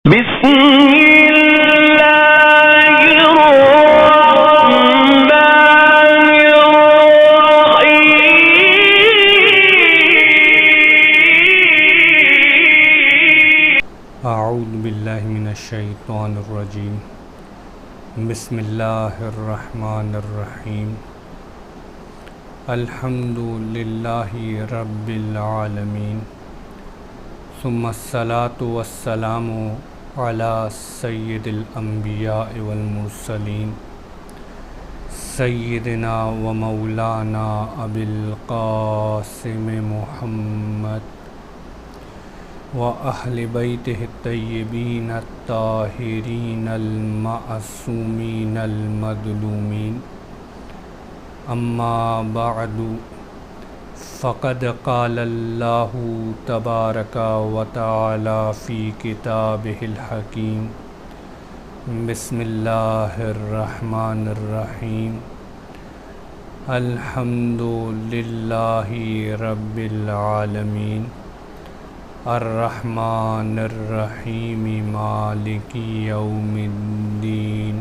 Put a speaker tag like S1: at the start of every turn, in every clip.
S1: بسم اللہ الرحمن الرحیم
S2: اعوذ باللہ من الشیطان الرجیم بسم اللہ الرحمن الرحیم الحمد للہ رب العالمین ثم الصلاة والسلام علی سید الانبیاء والمرسلین سیدنا و مولانا ابی القاسم محمد وَأَهْلِ بَيْتِهِ الطَّيِّبِينَ الطَّاهِرِينَ الْمَعْصُومِينَ الْمَظْلُومِينَ أَمَّا بَعْدُ فَقَدْ قَالَ اللَّهُ تَبَارَكَ وَتَعَالَى فِي كِتَابِهِ الْحَكِيمِ بسم الله الرحمن الرحيم الحمد لله رب العالمين الرحمن الرحیم مالک یوم الدین۔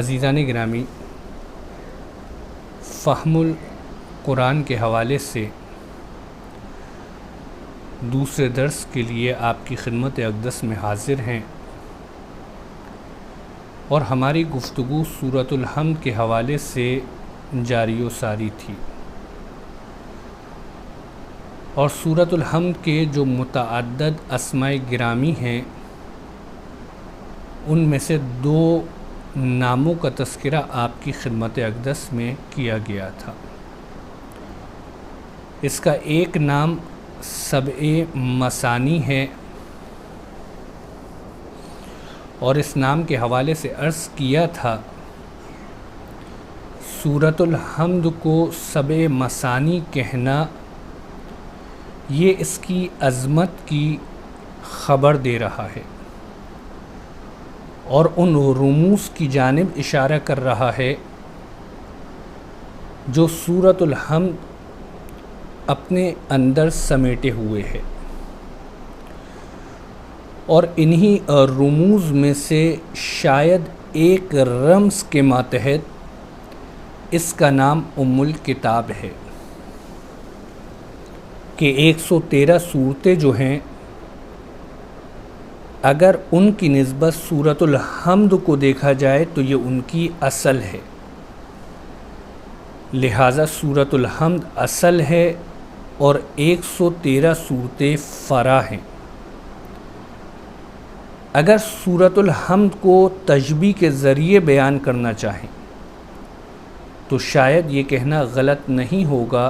S2: عزیزان گرامی، فہم القرآن کے حوالے سے دوسرے درس کے لیے آپ کی خدمت اقدس میں حاضر ہیں، اور ہماری گفتگو سورۃ الحمد کے حوالے سے جاری و ساری تھی، اور سورۃ الحمد کے جو متعدد اسماء گرامی ہیں ان میں سے دو ناموں کا تذکرہ آپ کی خدمت اقدس میں کیا گیا تھا۔ اس کا ایک نام سبع مثانی ہے، اور اس نام کے حوالے سے عرض کیا تھا سورۃ الحمد کو سبع مثانی کہنا یہ اس کی عظمت کی خبر دے رہا ہے، اور ان رموز کی جانب اشارہ کر رہا ہے جو سورۃ الحمد اپنے اندر سمیٹے ہوئے ہے، اور انہی رموز میں سے شاید ایک رمز کے ماتحت اس کا نام ام الکتاب ہے کہ 113 صورتیں جو ہیں اگر ان کی نسبت سورۃ الحمد کو دیکھا جائے تو یہ ان کی اصل ہے، لہٰذا سورۃ الحمد اصل ہے اور 113 صورتیں فرع ہیں۔ اگر سورۃ الحمد کو تشبیہ کے ذریعے بیان کرنا چاہیں تو شاید یہ کہنا غلط نہیں ہوگا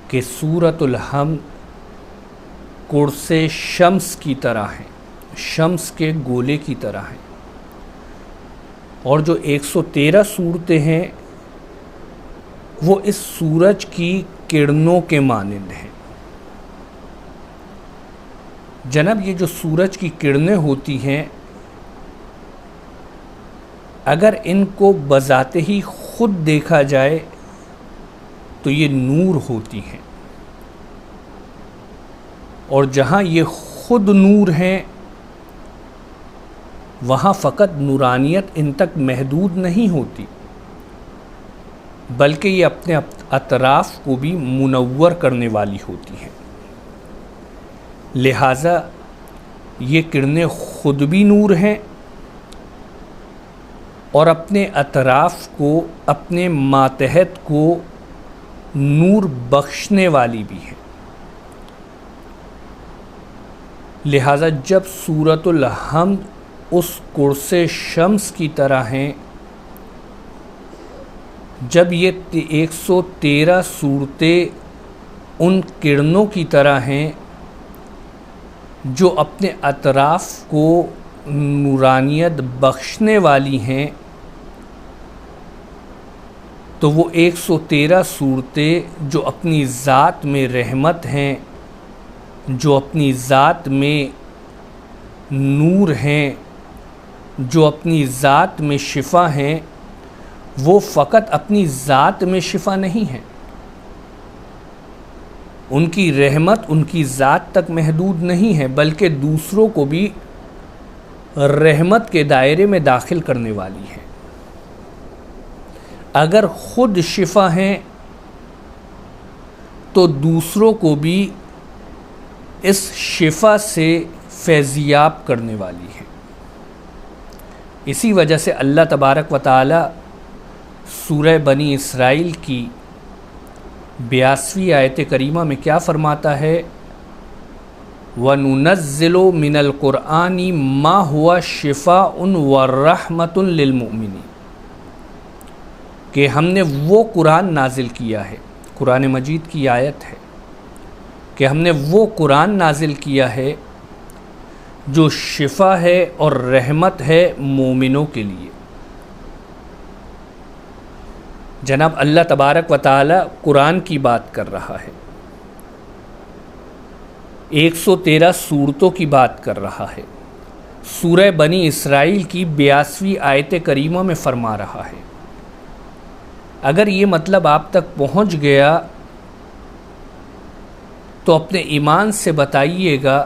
S2: کہ سورۃ الحمد قرص شمس کی طرح ہیں، شمس کے گولے کی طرح ہیں، اور جو 113 صورتیں ہیں وہ اس سورج کی کرنوں کے مانند ہیں۔ جناب، یہ جو سورج کی کرنیں ہوتی ہیں اگر ان کو بذات ہی خود دیکھا جائے تو یہ نور ہوتی ہیں، اور جہاں یہ خود نور ہیں وہاں فقط نورانیت ان تک محدود نہیں ہوتی بلکہ یہ اپنے اطراف کو بھی منور کرنے والی ہوتی ہیں، لہٰذا یہ کرنیں خود بھی نور ہیں اور اپنے اطراف کو، اپنے ماتحت کو نور بخشنے والی بھی ہے۔ لہٰذا جب سورۃ الحمد اس قرص شمس کی طرح ہیں، جب یہ 113 صورتیں ان کرنوں کی طرح ہیں جو اپنے اطراف کو نورانیت بخشنے والی ہیں، تو وہ 113 صورتیں جو اپنی ذات میں رحمت ہیں، جو اپنی ذات میں نور ہیں، جو اپنی ذات میں شفا ہیں، وہ فقط اپنی ذات میں شفا نہیں ہیں، ان کی رحمت ان کی ذات تک محدود نہیں ہے بلکہ دوسروں کو بھی رحمت کے دائرے میں داخل کرنے والی ہے۔ اگر خود شفا ہیں تو دوسروں کو بھی اس شفا سے فیضیاب کرنے والی ہے۔ اسی وجہ سے اللہ تبارک و تعالی سورہ بنی اسرائیل کی 82ویں آیت کریمہ میں کیا فرماتا ہے؟ وَنُنَزِّلُ مِنَ الْقُرْآنِ مَا هُوَ شِفَاءٌ وَرَحْمَةٌ لِّلْمُؤْمِنِينَ کہ ہم نے وہ قرآن نازل کیا ہے، قرآن مجید کی آیت ہے کہ ہم نے وہ قرآن نازل کیا ہے جو شفا ہے اور رحمت ہے مومنوں کے لیے۔ جناب اللہ تبارک و تعالی قرآن کی بات کر رہا ہے، 113 سورتوں کی بات کر رہا ہے، سورہ بنی اسرائیل کی 82ویں آیت کریمہ میں فرما رہا ہے۔ اگر یہ مطلب آپ تک پہنچ گیا تو اپنے ایمان سے بتائیے گا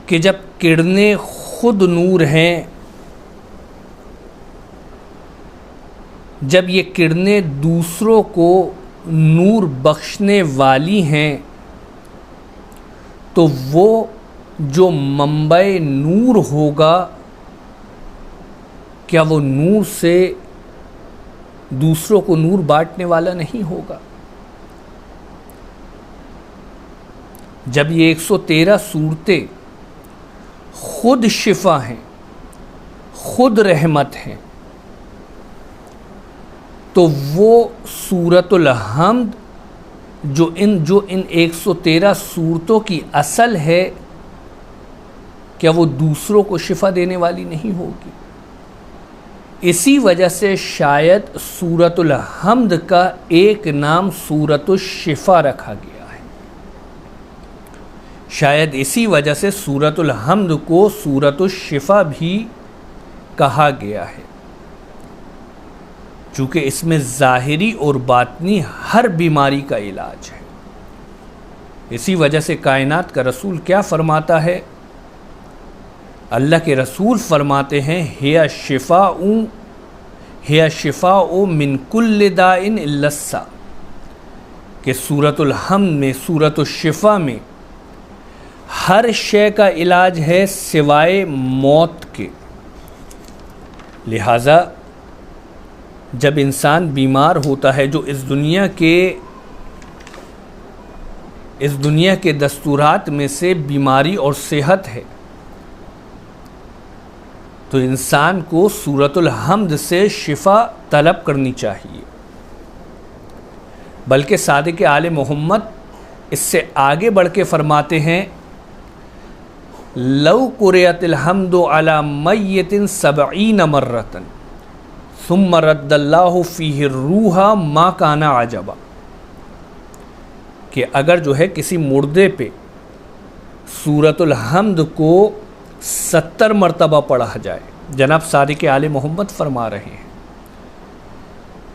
S2: کہ جب کرنیں خود نور ہیں، جب یہ کرنیں دوسروں کو نور بخشنے والی ہیں تو وہ جو منبع نور ہوگا کیا وہ نور سے دوسروں کو نور بانٹنے والا نہیں ہوگا؟ جب یہ 113 صورتیں خود شفا ہیں، خود رحمت ہیں، تو وہ سورۃ الحمد جو ان 113 صورتوں کی اصل ہے، کیا وہ دوسروں کو شفا دینے والی نہیں ہوگی؟ اسی وجہ سے شاید سورۃ الحمد کا ایک نام سورۃ الشفا رکھا گیا ہے، شاید اسی وجہ سے سورۃ الحمد کو سورۃ الشفا بھی کہا گیا ہے، چونکہ اس میں ظاہری اور باطنی ہر بیماری کا علاج ہے۔ اسی وجہ سے کائنات کا رسول کیا فرماتا ہے؟ اللہ کے رسول فرماتے ہیں ہِیَ شِفَاءُ مِن کُلِّ دَاءٍ إِلَّا السَّا، کہ سورۃ الحمد میں، سورۃ الشفا میں ہر شے کا علاج ہے سوائے موت کے۔ لہٰذا جب انسان بیمار ہوتا ہے، جو اس دنیا کے دستورات میں سے بیماری اور صحت ہے، تو انسان کو سورۃ الحمد سے شفا طلب کرنی چاہیے۔ بلکہ صادق آل محمد اس سے آگے بڑھ کے فرماتے ہیں لو قرئت الحمد علی میت 70 مرۃ ثم رد اللہ فیہ الروح ما کان عجبا، کہ اگر جو ہے کسی مردے پہ سورۃ الحمد کو 70 مرتبہ پڑھا جائے، جناب صادق آل محمد فرما رہے ہیں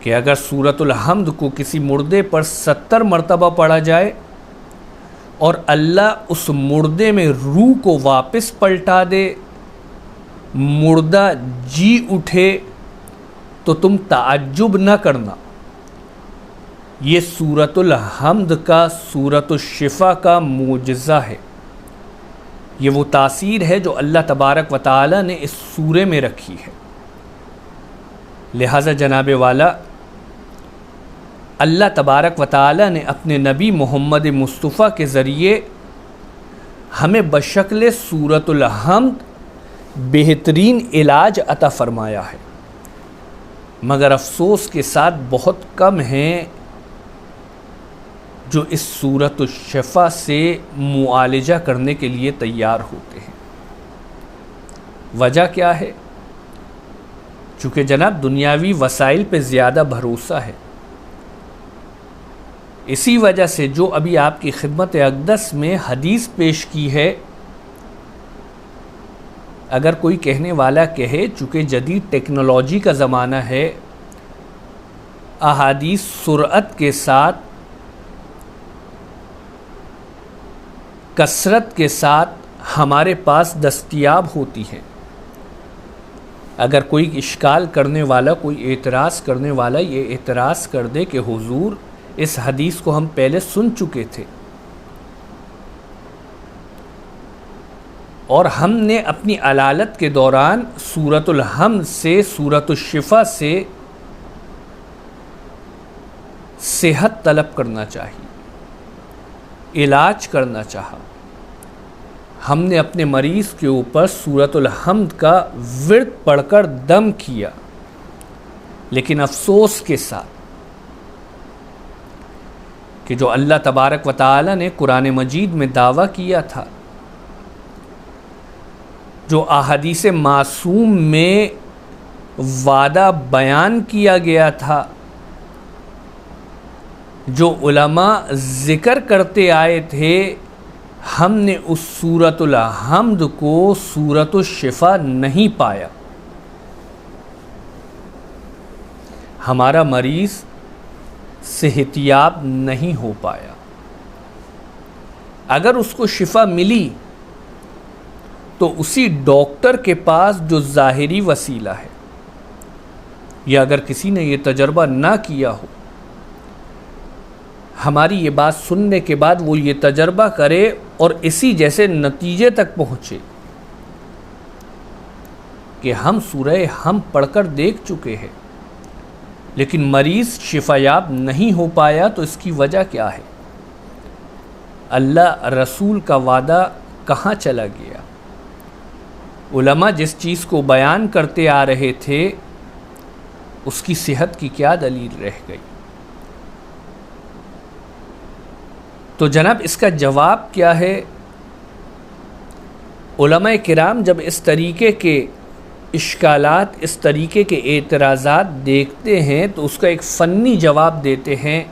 S2: کہ اگر سورۃ الحمد کو کسی مردے پر 70 مرتبہ پڑھا جائے اور اللہ اس مردے میں روح کو واپس پلٹا دے، مردہ جی اٹھے، تو تم تعجب نہ کرنا۔ یہ سورۃ الحمد کا، سورۃ الشفا کا معجزہ ہے، یہ وہ تاثیر ہے جو اللہ تبارک و تعالی نے اس سورے میں رکھی ہے۔ لہٰذا جناب والا، اللہ تبارک و تعالی نے اپنے نبی محمد مصطفیٰ کے ذریعے ہمیں بشکل سورۃ الحمد بہترین علاج عطا فرمایا ہے، مگر افسوس کے ساتھ بہت کم ہیں جو اس سورۃ الشفا سے معالجہ کرنے کے لیے تیار ہوتے ہیں۔ وجہ کیا ہے؟ چونکہ جناب دنیاوی وسائل پہ زیادہ بھروسہ ہے۔ اسی وجہ سے جو ابھی آپ کی خدمت اقدس میں حدیث پیش کی ہے، اگر کوئی کہنے والا کہے چونکہ جدید ٹیکنالوجی کا زمانہ ہے، احادیث سرعت کے ساتھ کثرت کے ساتھ ہمارے پاس دستیاب ہوتی ہیں۔ اگر کوئی اشکال کرنے والا، کوئی اعتراض کرنے والا یہ اعتراض کر دے کہ حضور اس حدیث کو ہم پہلے سن چکے تھے اور ہم نے اپنی علالت کے دوران سورۃ الحمد سے، سورۃ الشفا سے صحت طلب کرنا چاہیے، علاج کرنا چاہا، ہم نے اپنے مریض کے اوپر سورۃ الحمد کا ورد پڑھ کر دم کیا، لیکن افسوس کے ساتھ کہ جو اللہ تبارک و تعالی نے قرآن مجید میں دعویٰ کیا تھا، جو احادیث معصوم میں وعدہ بیان کیا گیا تھا، جو علماء ذکر کرتے آئے تھے، ہم نے اس سورۃ الحمد کو سورۃ الشفا نہیں پایا۔ ہمارا مریض صحت یاب نہیں ہو پایا۔ اگر اس کو شفا ملی تو اسی ڈاکٹر کے پاس جو ظاہری وسیلہ ہے، یا اگر کسی نے یہ تجربہ نہ کیا ہو، ہماری یہ بات سننے کے بعد وہ یہ تجربہ کرے اور اسی جیسے نتیجے تک پہنچے کہ ہم سورہ ہم پڑھ کر دیکھ چکے ہیں لیکن مریض شفا یاب نہیں ہو پایا، تو اس کی وجہ کیا ہے؟ اللہ رسول کا وعدہ کہاں چلا گیا؟ علماء جس چیز کو بیان کرتے آ رہے تھے اس کی صحت کی کیا دلیل رہ گئی؟ تو جناب اس کا جواب کیا ہے؟ علماء کرام جب اس طریقے کے اشکالات، اس طریقے کے اعتراضات دیکھتے ہیں تو اس کا ایک فنی جواب دیتے ہیں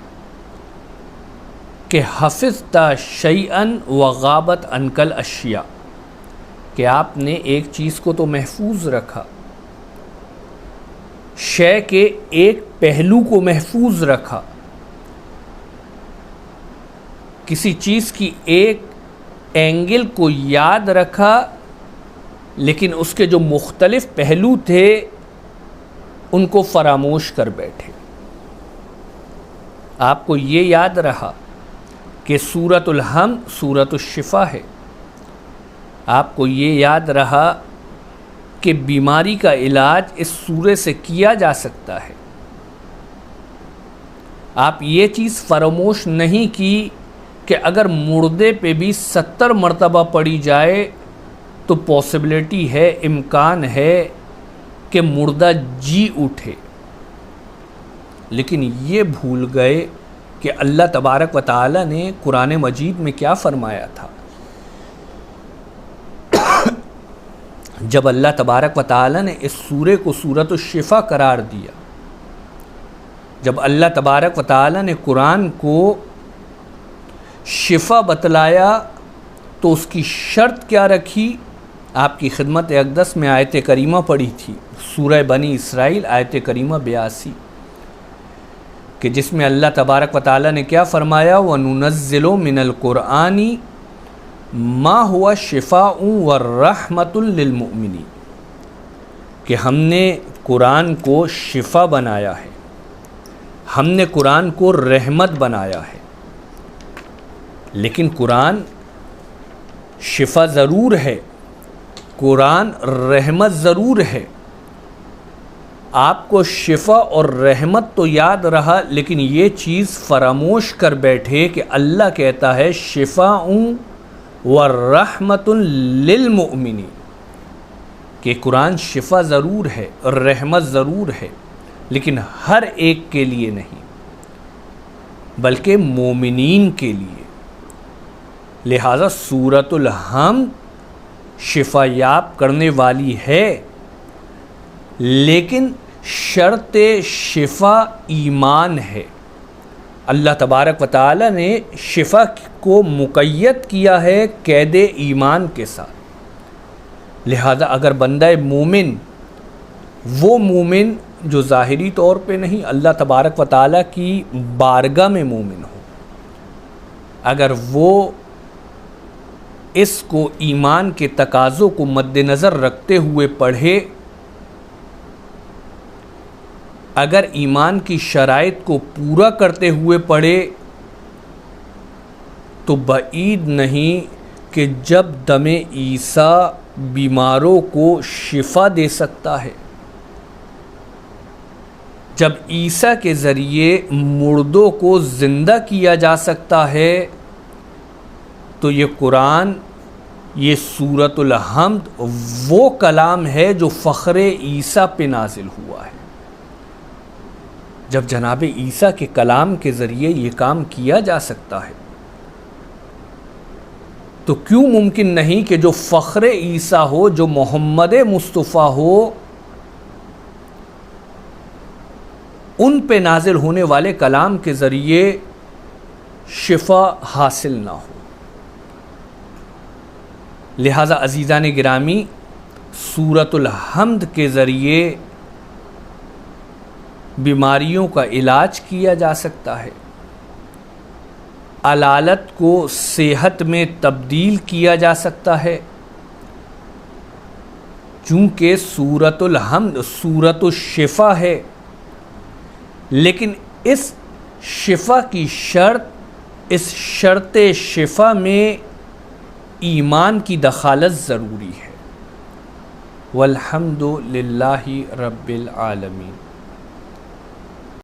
S2: کہ حفظت شیئا وغابت عنک الاشیاء، کہ آپ نے ایک چیز کو تو محفوظ رکھا، شے کے ایک پہلو کو محفوظ رکھا، کسی چیز کی ایک اینگل کو یاد رکھا، لیکن اس کے جو مختلف پہلو تھے ان کو فراموش کر بیٹھے۔ آپ کو یہ یاد رہا کہ سورۃ الحمد سورۃ الشفا ہے، آپ کو یہ یاد رہا کہ بیماری کا علاج اس سورے سے کیا جا سکتا ہے، آپ یہ چیز فراموش نہیں کی کہ اگر مردے پہ بھی 70 مرتبہ پڑھی جائے تو پاسبلٹی ہے، امکان ہے کہ مردہ جی اٹھے، لیکن یہ بھول گئے کہ اللہ تبارک و تعالی نے قرآن مجید میں کیا فرمایا تھا۔ جب اللہ تبارک و تعالی نے اس سورے کو سورۃ الشفا قرار دیا، جب اللہ تبارک و تعالی نے قرآن کو شفا بتلایا تو اس کی شرط کیا رکھی؟ آپ کی خدمت اقدس میں آیت کریمہ پڑھی تھی، سورہ بنی اسرائیل آیت کریمہ 82، کہ جس میں اللہ تبارک و تعالی نے کیا فرمایا؟ وَنُنَزِّلُ مِنَ الْقُرْآنِ مَا هُوَ شِفَاءٌ وَالرَّحْمَةٌ لِّلْمُؤْمِنِينَ، کہ ہم نے قرآن کو شفا بنایا ہے، ہم نے قرآن کو رحمت بنایا ہے، لیکن قرآن شفا ضرور ہے، قرآن رحمت ضرور ہے۔ آپ کو شفا اور رحمت تو یاد رہا، لیکن یہ چیز فراموش کر بیٹھے کہ اللہ کہتا ہے شفاء ورحمت للمؤمنین، کہ قرآن شفا ضرور ہے اور رحمت ضرور ہے، لیکن ہر ایک کے لیے نہیں بلکہ مومنین کے لیے۔ لہذا سورۃ الحمد شفا یاب کرنے والی ہے، لیکن شرط شفا ایمان ہے۔ اللہ تبارک و تعالی نے شفا کو مقید کیا ہے قید ایمان کے ساتھ۔ لہذا اگر بندہ مومن، وہ مومن جو ظاہری طور پہ نہیں، اللہ تبارک و تعالی کی بارگاہ میں مومن ہو، اگر وہ اس کو ایمان کے تقاضوں کو مد نظر رکھتے ہوئے پڑھے، اگر ایمان کی شرائط کو پورا کرتے ہوئے پڑھے تو بعید نہیں کہ جب دم عیسیٰ بیماروں کو شفا دے سکتا ہے، جب عیسیٰ کے ذریعے مردوں کو زندہ کیا جا سکتا ہے، تو یہ قرآن، یہ سورۃ الحمد وہ کلام ہے جو فخر عیسیٰ پہ نازل ہوا ہے۔ جب جناب عیسیٰ کے کلام کے ذریعے یہ کام کیا جا سکتا ہے تو کیوں ممکن نہیں کہ جو فخر عیسیٰ ہو، جو محمد مصطفیٰ ہو، ان پہ نازل ہونے والے کلام کے ذریعے شفا حاصل نہ ہو۔ لہذا عزیزان گرامی، سورۃ الحمد کے ذریعے بیماریوں کا علاج کیا جا سکتا ہے، علالت کو صحت میں تبدیل کیا جا سکتا ہے، چونکہ سورۃ الحمد سورۃ الشفا ہے، لیکن اس شفا کی شرط، اس شرط شفا میں ایمان کی دخالت ضروری ہے۔ والحمد للہ رب العالمین۔